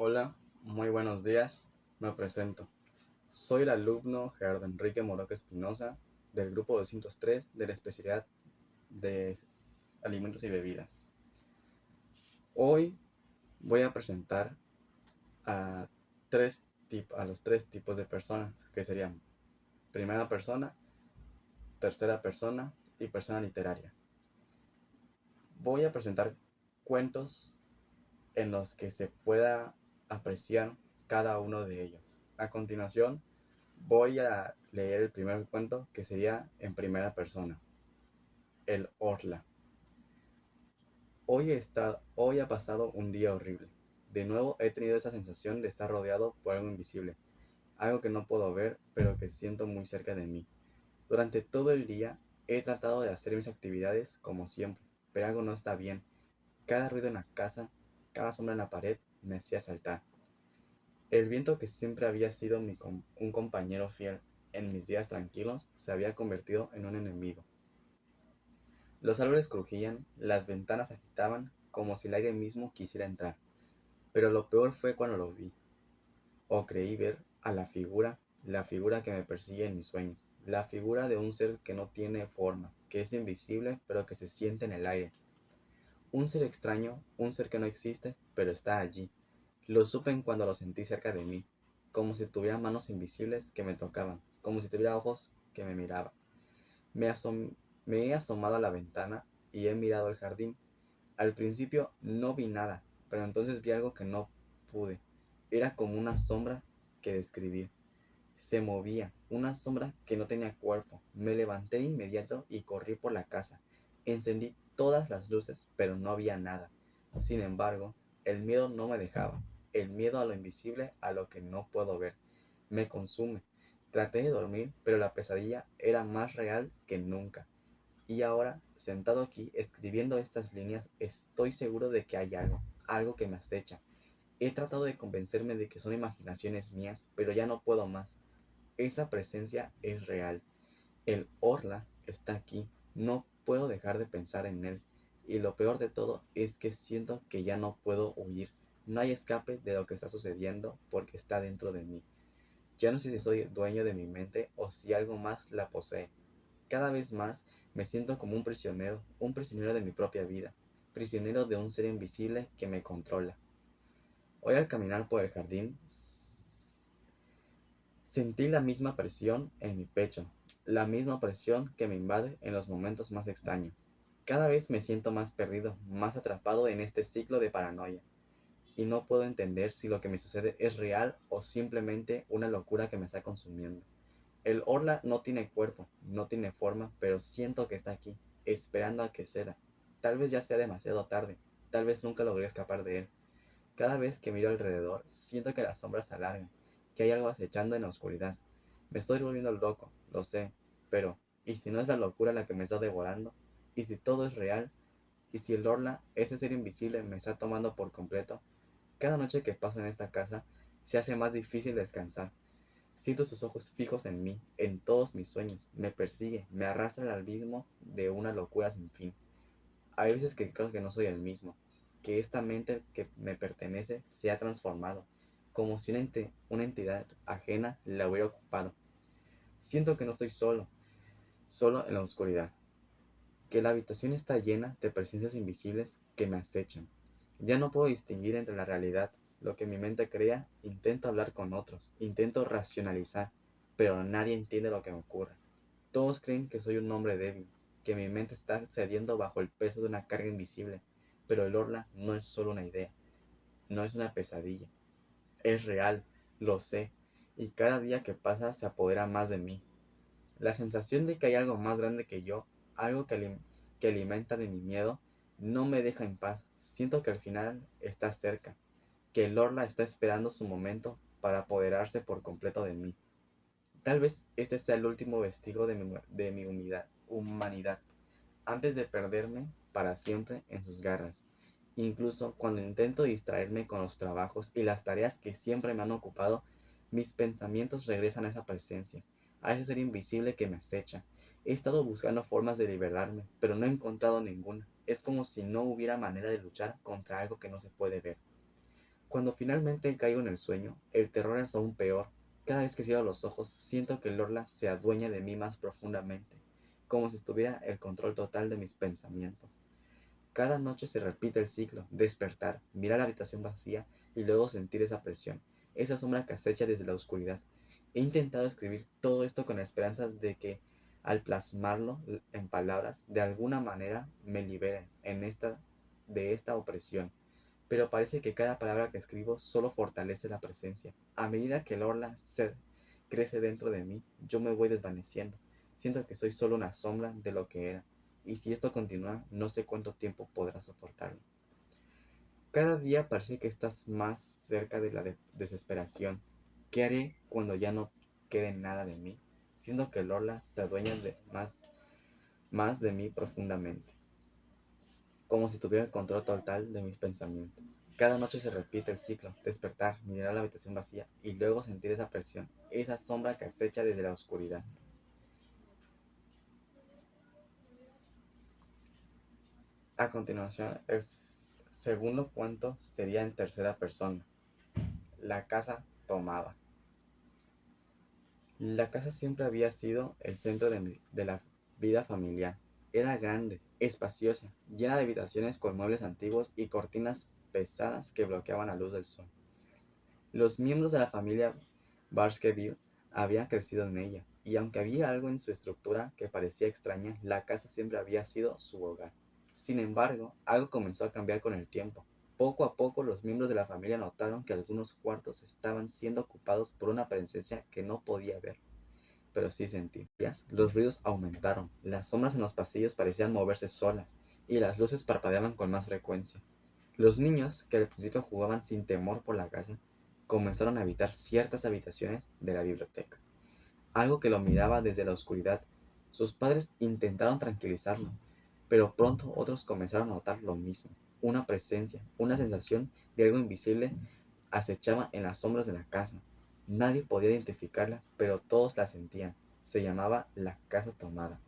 Hola, muy buenos días. Me presento. Soy el alumno Gerardo Enrique Moroca Espinosa del grupo 203 de la especialidad de alimentos y bebidas. Hoy voy a presentar a, a los tres tipos de personas, que serían primera persona, tercera persona y persona literaria. Voy a presentar cuentos en los que se pueda apreciar cada uno de ellos. A continuación, voy a leer el primer cuento, que sería en primera persona, el Orla. Hoy ha pasado un día horrible. De nuevo he tenido esa sensación de estar rodeado por algo invisible, algo que no puedo ver, pero que siento muy cerca de mí. Durante todo el día he tratado de hacer mis actividades como siempre, pero algo no está bien. Cada ruido en la casa, cada sombra en la pared me hacía saltar. El viento, que siempre había sido un compañero fiel en mis días tranquilos, se había convertido en un enemigo. Los árboles crujían, las ventanas agitaban como si el aire mismo quisiera entrar. Pero lo peor fue cuando lo vi, o creí ver, a la figura que me persigue en mis sueños, la figura de un ser que no tiene forma, que es invisible pero que se siente en el aire. Un ser extraño, un ser que no existe, pero está allí. Lo supe en cuando lo sentí cerca de mí, como si tuviera manos invisibles que me tocaban, como si tuviera ojos que me miraban. Me, asom- Me he asomado a la ventana y he mirado el jardín. Al principio no vi nada, pero entonces vi algo que no pude. Era como una sombra que describir. Se movía, una sombra que no tenía cuerpo. Me levanté de inmediato y corrí por la casa. Encendí todas las luces, pero no había nada. Sin embargo, el miedo no me dejaba. El miedo a lo invisible, a lo que no puedo ver. Me consume. Traté de dormir, pero la pesadilla era más real que nunca. Y ahora, sentado aquí, escribiendo estas líneas, estoy seguro de que hay algo, algo que me acecha. He tratado de convencerme de que son imaginaciones mías, pero ya no puedo más. Esa presencia es real. El Orla está aquí. No puedo dejar de pensar en él. Y lo peor de todo es que siento que ya no puedo huir. No hay escape de lo que está sucediendo porque está dentro de mí. Ya no sé si soy dueño de mi mente o si algo más la posee. Cada vez más me siento como un prisionero de mi propia vida, prisionero de un ser invisible que me controla. Hoy, al caminar por el jardín, sentí la misma presión en mi pecho, la misma presión que me invade en los momentos más extraños. Cada vez me siento más perdido, más atrapado en este ciclo de paranoia, y no puedo entender si lo que me sucede es real o simplemente una locura que me está consumiendo. El Orla no tiene cuerpo, no tiene forma, pero siento que está aquí, esperando a que ceda. Tal vez ya sea demasiado tarde, tal vez nunca logré escapar de él. Cada vez que miro alrededor, siento que las sombras se alargan, que hay algo acechando en la oscuridad. Me estoy volviendo loco, lo sé, pero ¿y si no es la locura la que me está devorando? ¿Y si todo es real? ¿Y si el Orla, ese ser invisible, me está tomando por completo? Cada noche que paso en esta casa, se hace más difícil descansar. Siento sus ojos fijos en mí, en todos mis sueños. Me persigue, me arrastra al abismo de una locura sin fin. Hay veces que creo que no soy el mismo, que esta mente que me pertenece se ha transformado, como si una entidad ajena la hubiera ocupado. Siento que no estoy solo, solo en la oscuridad, que la habitación está llena de presencias invisibles que me acechan. Ya no puedo distinguir entre la realidad, lo que mi mente crea. Intento hablar con otros, intento racionalizar, pero nadie entiende lo que me ocurre. Todos creen que soy un hombre débil, que mi mente está cediendo bajo el peso de una carga invisible, pero el Orla no es solo una idea, no es una pesadilla, es real, lo sé, y cada día que pasa se apodera más de mí. La sensación de que hay algo más grande que yo, algo que alimenta de mi miedo, no me deja en paz. Siento que al final está cerca, que el Orla está esperando su momento para apoderarse por completo de mí. Tal vez este sea el último vestigio de mi humanidad, antes de perderme para siempre en sus garras. Incluso cuando intento distraerme con los trabajos y las tareas que siempre me han ocupado, mis pensamientos regresan a esa presencia, a ese ser invisible que me acecha. He estado buscando formas de liberarme, pero no he encontrado ninguna. Es como si no hubiera manera de luchar contra algo que no se puede ver. Cuando finalmente caigo en el sueño, el terror es aún peor. Cada vez que cierro los ojos, siento que Lorla se adueña de mí más profundamente, como si estuviera el control total de mis pensamientos. Cada noche se repite el ciclo: despertar, mirar la habitación vacía y luego sentir esa presión, esa sombra que acecha desde la oscuridad. He intentado escribir todo esto con la esperanza de que, al plasmarlo en palabras, de alguna manera me libere de esta opresión. Pero parece que cada palabra que escribo solo fortalece la presencia. A medida que crece dentro de mí, yo me voy desvaneciendo. Siento que soy solo una sombra de lo que era. Y si esto continúa, no sé cuánto tiempo podrá soportarlo. Cada día parece que estás más cerca de la desesperación. ¿Qué haré cuando ya no quede nada de mí? Siento que Lola se adueña más de mí profundamente, como si tuviera el control total de mis pensamientos. Cada noche se repite el ciclo: despertar, mirar la habitación vacía y luego sentir esa presión, esa sombra que acecha desde la oscuridad. A continuación, el segundo cuento sería en tercera persona: la casa tomada. La casa siempre había sido el centro de la vida familiar. Era grande, espaciosa, llena de habitaciones con muebles antiguos y cortinas pesadas que bloqueaban la luz del sol. Los miembros de la familia Baskerville habían crecido en ella, y aunque había algo en su estructura que parecía extraña, la casa siempre había sido su hogar. Sin embargo, algo comenzó a cambiar con el tiempo. Poco a poco los miembros de la familia notaron que algunos cuartos estaban siendo ocupados por una presencia que no podía ver, pero sí sentir. Los ruidos aumentaron, las sombras en los pasillos parecían moverse solas, y las luces parpadeaban con más frecuencia. Los niños, que al principio jugaban sin temor por la casa, comenzaron a habitar ciertas habitaciones de la biblioteca, algo que lo miraba desde la oscuridad. Sus padres intentaron tranquilizarlo, pero pronto otros comenzaron a notar lo mismo. Una presencia, una sensación de algo invisible acechaba en las sombras de la casa. Nadie podía identificarla, pero todos la sentían. Se llamaba la casa tomada.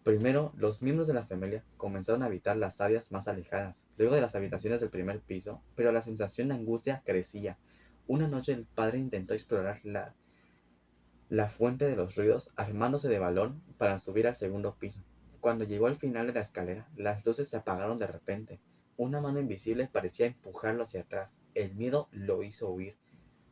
Primero, los miembros de la familia comenzaron a habitar las áreas más alejadas, luego de las habitaciones del primer piso, pero la sensación de angustia crecía. Una noche el padre intentó explorar la fuente de los ruidos armándose de balón para subir al segundo piso. Cuando llegó al final de la escalera, las luces se apagaron de repente. Una mano invisible parecía empujarlo hacia atrás. El miedo lo hizo huir.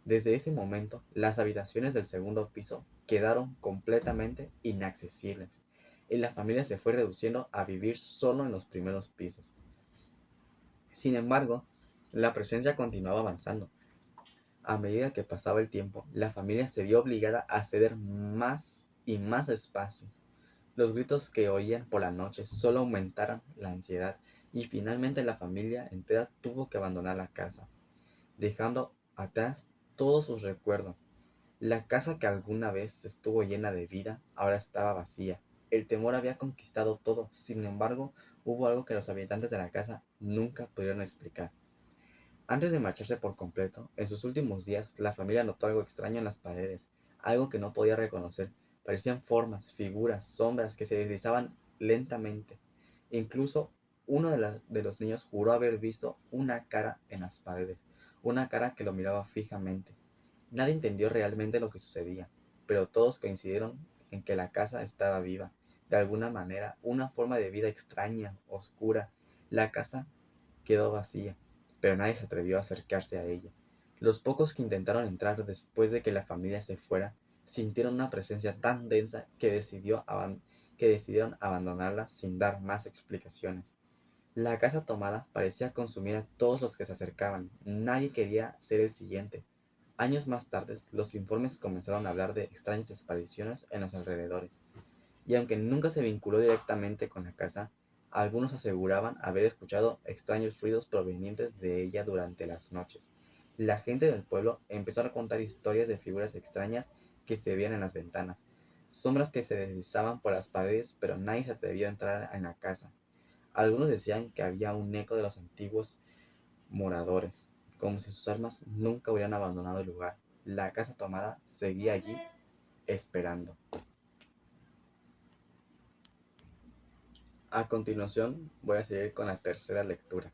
Desde ese momento, las habitaciones del segundo piso quedaron completamente inaccesibles, y la familia se fue reduciendo a vivir solo en los primeros pisos. Sin embargo, la presencia continuaba avanzando. A medida que pasaba el tiempo, la familia se vio obligada a ceder más y más espacio. Los gritos que oían por la noche solo aumentaron la ansiedad, y finalmente la familia entera tuvo que abandonar la casa, dejando atrás todos sus recuerdos. La casa que alguna vez estuvo llena de vida ahora estaba vacía. El temor había conquistado todo. Sin embargo, hubo algo que los habitantes de la casa nunca pudieron explicar. Antes de marcharse por completo, en sus últimos días, la familia notó algo extraño en las paredes, algo que no podía reconocer. Parecían formas, figuras, sombras que se deslizaban lentamente. Incluso uno de los niños juró haber visto una cara en las paredes, una cara que lo miraba fijamente. Nadie entendió realmente lo que sucedía, pero todos coincidieron en que la casa estaba viva. De alguna manera, una forma de vida extraña, oscura. La casa quedó vacía, pero nadie se atrevió a acercarse a ella. Los pocos que intentaron entrar después de que la familia se fuera sintieron una presencia tan densa que decidieron abandonarla sin dar más explicaciones. La casa tomada parecía consumir a todos los que se acercaban. Nadie quería ser el siguiente. Años más tarde, los informes comenzaron a hablar de extrañas desapariciones en los alrededores, y aunque nunca se vinculó directamente con la casa, algunos aseguraban haber escuchado extraños ruidos provenientes de ella durante las noches. La gente del pueblo empezó a contar historias de figuras extrañas que se veían en las ventanas, sombras que se deslizaban por las paredes, pero nadie se atrevió a entrar en la casa. Algunos decían que había un eco de los antiguos moradores, como si sus almas nunca hubieran abandonado el lugar. La casa tomada seguía allí, esperando. A continuación voy a seguir con la tercera lectura.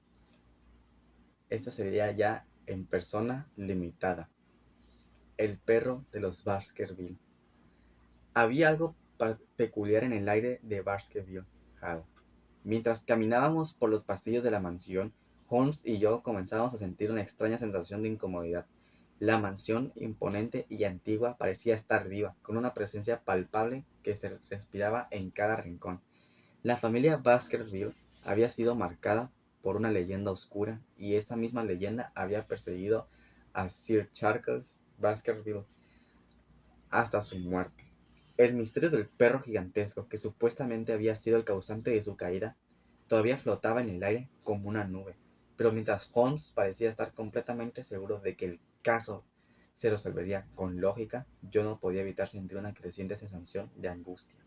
Esta sería ya en persona limitada. El perro de los Baskerville. Había algo peculiar en el aire de Baskerville Hall. Mientras caminábamos por los pasillos de la mansión, Holmes y yo comenzamos a sentir una extraña sensación de incomodidad. La mansión, imponente y antigua, parecía estar viva, con una presencia palpable que se respiraba en cada rincón. La familia Baskerville había sido marcada por una leyenda oscura, y esa misma leyenda había perseguido a Sir Charles Baskerville hasta su muerte. El misterio del perro gigantesco, que supuestamente había sido el causante de su caída, todavía flotaba en el aire como una nube, pero mientras Holmes parecía estar completamente seguro de que el caso se resolvería con lógica, yo no podía evitar sentir una creciente sensación de angustia.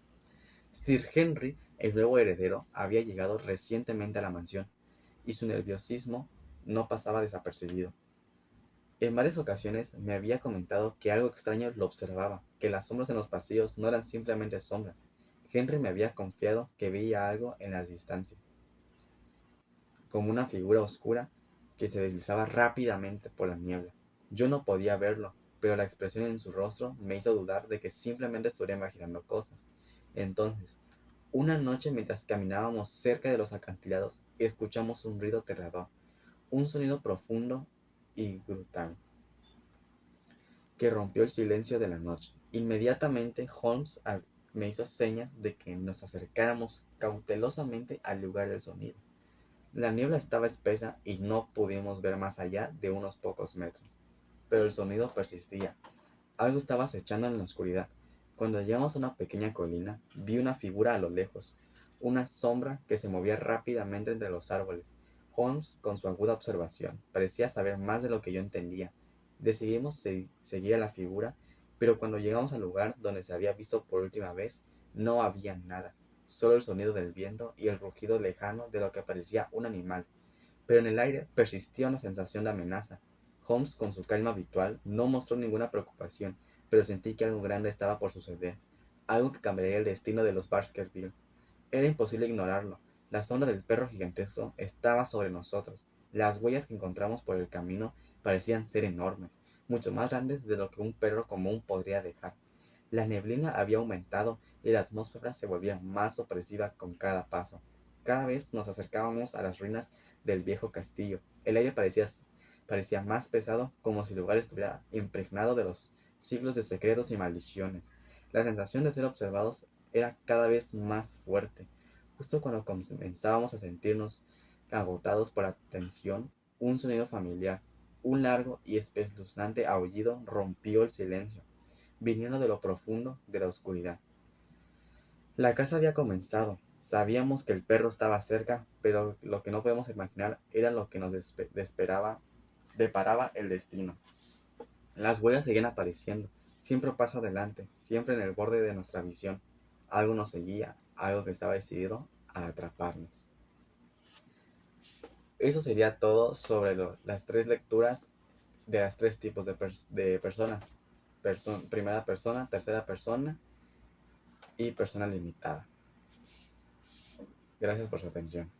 Sir Henry, el nuevo heredero, había llegado recientemente a la mansión, y su nerviosismo no pasaba desapercibido. En varias ocasiones me había comentado que algo extraño lo observaba, que las sombras en los pasillos no eran simplemente sombras. Henry me había confiado que veía algo en la distancia, como una figura oscura que se deslizaba rápidamente por la niebla. Yo no podía verlo, pero la expresión en su rostro me hizo dudar de que simplemente estuviera imaginando cosas. Entonces, una noche mientras caminábamos cerca de los acantilados, escuchamos un ruido aterrador, un sonido profundo y brutal que rompió el silencio de la noche. Inmediatamente Holmes me hizo señas de que nos acercáramos cautelosamente al lugar del sonido. La niebla estaba espesa y no pudimos ver más allá de unos pocos metros, pero el sonido persistía. Algo estaba acechando en la oscuridad. Cuando llegamos a una pequeña colina, vi una figura a lo lejos, una sombra que se movía rápidamente entre los árboles. Holmes, con su aguda observación, parecía saber más de lo que yo entendía. Decidimos seguir a la figura, pero cuando llegamos al lugar donde se había visto por última vez, no había nada, solo el sonido del viento y el rugido lejano de lo que parecía un animal. Pero en el aire persistía una sensación de amenaza. Holmes, con su calma habitual, no mostró ninguna preocupación, pero sentí que algo grande estaba por suceder, algo que cambiaría el destino de los Baskerville. Era imposible ignorarlo. La sombra del perro gigantesco estaba sobre nosotros. Las huellas que encontramos por el camino parecían ser enormes, mucho más grandes de lo que un perro común podría dejar. La neblina había aumentado y la atmósfera se volvía más opresiva con cada paso. Cada vez nos acercábamos a las ruinas del viejo castillo. El aire parecía más pesado, como si el lugar estuviera impregnado de los siglos de secretos y maldiciones. La sensación de ser observados era cada vez más fuerte. Justo cuando comenzábamos a sentirnos agotados por la tensión, un sonido familiar, un largo y espeluznante aullido rompió el silencio, viniendo de lo profundo de la oscuridad. La caza había comenzado. Sabíamos que el perro estaba cerca, pero lo que no podemos imaginar era lo que nos deparaba el destino. Las huellas seguían apareciendo, siempre un paso adelante, siempre en el borde de nuestra visión. Algo nos seguía, algo que estaba decidido a atraparnos. Eso sería todo sobre las tres lecturas de los tres tipos de personas. Primera persona, tercera persona y persona limitada. Gracias por su atención.